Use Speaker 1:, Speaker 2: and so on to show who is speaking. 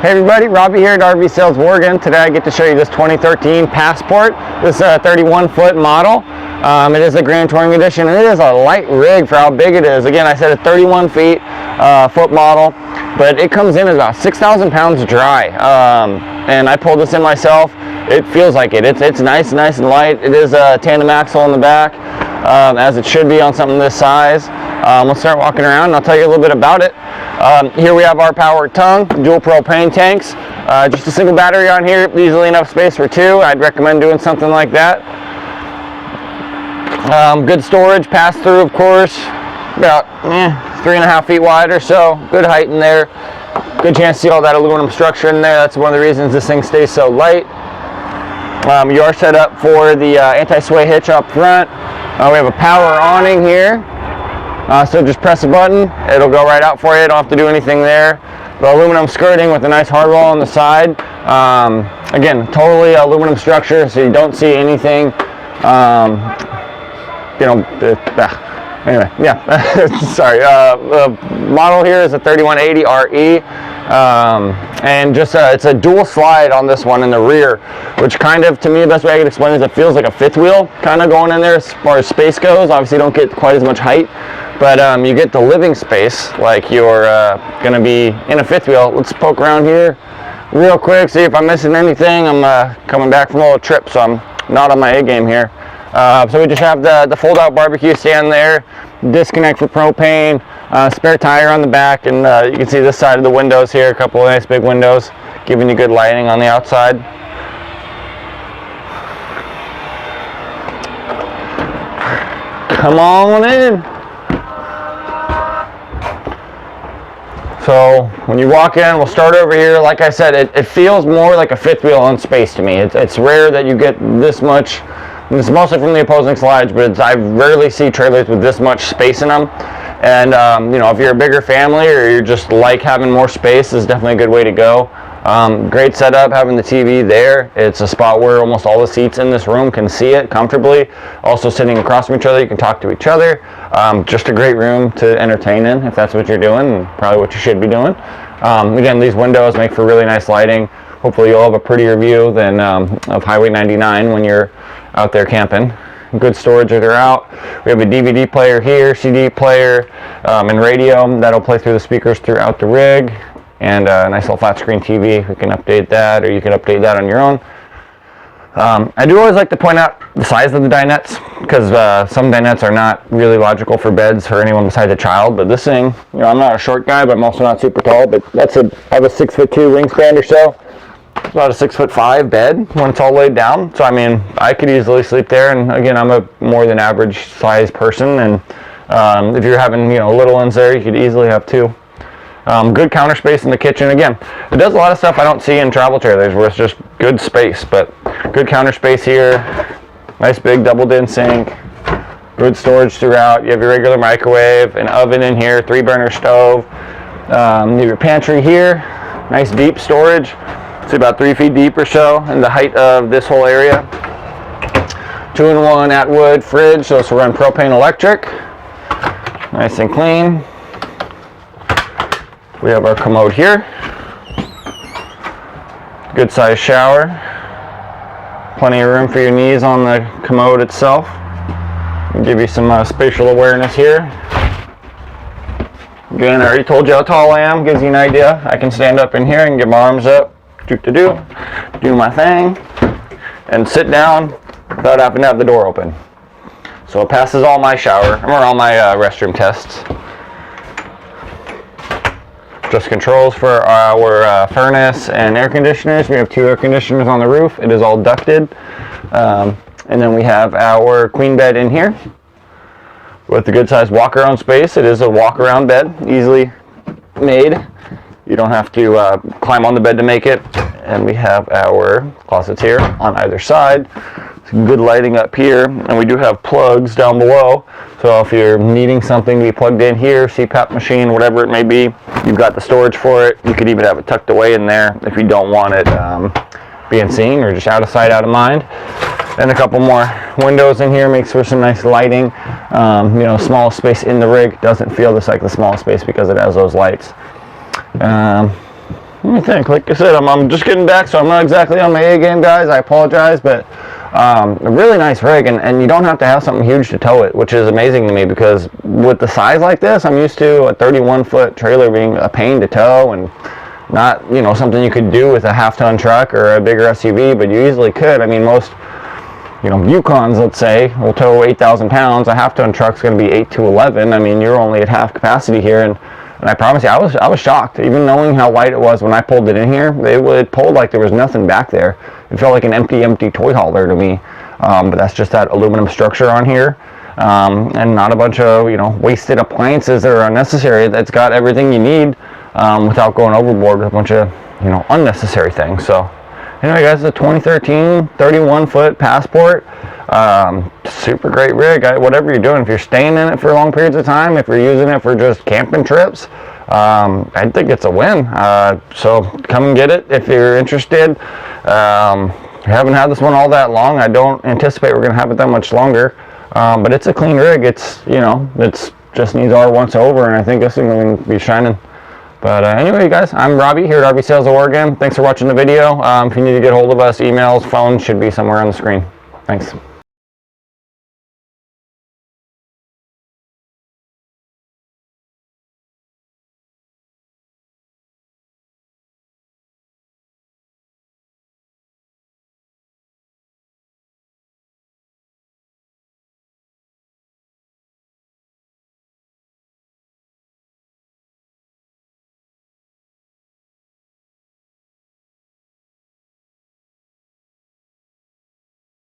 Speaker 1: Hey everybody, Robbie here at RV Sales Oregon. Today I get to show you this 2013 Passport. This is a 31-foot model. It is a Grand Touring Edition, and it is a light rig for how big it is. Again, I said a 31 foot model, but it comes in at about 6,000 pounds dry. And I pulled this in myself. It feels like it. It's nice and light. It is a tandem axle in the back, as it should be on something this size. We'll start walking around and I'll tell you a little bit about it. Here we have our powered tongue, dual propane tanks, just a single battery on here, easily enough space for two. I'd recommend doing something like that. Good storage, pass through of course, about 3.5 feet wide or so, good height in there. Good chance to see all that aluminum structure in there. That's one of the reasons this thing stays so light. You are set up for the anti-sway hitch up front. We have a power awning here. So just press a button, it'll go right out for you. You don't have to do anything there. The aluminum skirting with a nice hardwall on the side. Again, totally aluminum structure, so you don't see anything. Anyway, yeah. Sorry. The model here is a 3180 RE. And just it's a dual slide on this one in the rear, which kind of, to me, the best way I can explain it is it feels like a fifth wheel kind of going in there as far as space goes. Obviously, you don't get quite as much height, but you get the living space like you're going to be in a fifth wheel. Let's poke around here real quick, see if I'm missing anything. I'm coming back from a little trip, so I'm not on my A game here. So we just have the fold-out barbecue stand there, disconnect for propane, spare tire on the back, and you can see this side of the windows here, a couple of nice big windows, giving you good lighting on the outside. Come on in. So when you walk in, we'll start over here. Like I said, it feels more like a fifth wheel on space to me. It's rare that you get this much. It's mostly from the opposing slides, but I rarely see trailers with this much space in them. And you know, if you're a bigger family or you're just like having more space, this is definitely a good way to go. Great setup, having the TV there. It's a spot where almost all the seats in this room can see it comfortably. Also sitting across from each other, you can talk to each other. Just a great room to entertain in if that's what you're doing, and probably what you should be doing. Again, these windows make for really nice lighting. Hopefully you'll have a prettier view than of Highway 99 when you're out there camping. Good storage throughout. We have a DVD player here, CD player, and radio that'll play through the speakers throughout the rig, and a nice little flat screen TV. We can update that, or you can update that on your own. I do always like to point out the size of the dinettes, because some dinettes are not really logical for beds for anyone besides a child, but this thing, you know, I'm not a short guy, but I'm also not super tall, but I have a 6'2" wingspan or so. About a 6'5" bed when it's all laid down. So I mean, I could easily sleep there. And again, I'm a more than average size person. And if you're having, you know, little ones there, you could easily have two. Good counter space in the kitchen. Again, it does a lot of stuff I don't see in travel trailers where it's just good space, but good counter space here. Nice big double din sink. Good storage throughout. You have your regular microwave, an oven in here, 3-burner stove. You have your pantry here. Nice deep storage. It's about 3 feet deep or so in the height of this whole area. 2-in-1 Atwood fridge, so this will run propane electric. Nice and clean. We have our commode here. Good sized shower. Plenty of room for your knees on the commode itself. I'll give you some spatial awareness here. Again, I already told you how tall I am, gives you an idea. I can stand up in here and get my arms up. Do my thing, and sit down without having to have the door open. So it passes all my shower, or all my restroom tests. Just controls for our furnace and air conditioners. We have 2 air conditioners on the roof. It is all ducted. And then we have our queen bed in here with a good sized walk-around space. It is a walk-around bed, easily made. You don't have to climb on the bed to make it. And we have our closets here on either side. Some good lighting up here. And we do have plugs down below. So if you're needing something to be plugged in here, CPAP machine, whatever it may be, you've got the storage for it. You could even have it tucked away in there if you don't want it being seen, or just out of sight, out of mind. And a couple more windows in here makes for some nice lighting. You know, small space in the rig doesn't feel just like the small space because it has those lights. Let me think. Like I said, I'm just getting back, so I'm not exactly on my A game, guys. I apologize, but a really nice rig, and you don't have to have something huge to tow it, which is amazing to me, because with the size like this, I'm used to a 31-foot trailer being a pain to tow, and not, you know, something you could do with a half-ton truck or a bigger SUV, but you easily could. I mean, most, you know, Yukons, let's say, will tow 8,000 pounds. A half-ton truck's going to be 8 to 11. I mean, you're only at half capacity here, and I promise you, I was shocked, even knowing how light it was when I pulled it in here. It pulled like there was nothing back there. It felt like an empty toy hauler to me. But that's just that aluminum structure on here, and not a bunch of, you know, wasted appliances that are unnecessary. That's got everything you need without going overboard with a bunch of, you know, unnecessary things. So anyway, guys, the 2013 31-foot Passport. Super great rig. Whatever you're doing, if you're staying in it for long periods of time, if you're using it for just camping trips, I think it's a win. So come and get it if you're interested. We haven't had this one all that long. I don't anticipate we're going to have it that much longer, but it's a clean rig. It's, you know, it's just needs our once over, and I think this thing will be shining. But anyway, guys, I'm Robbie here at RV Sales of Oregon. Thanks for watching the video. If you need to get hold of us, emails, phones should be somewhere on the screen. Thanks.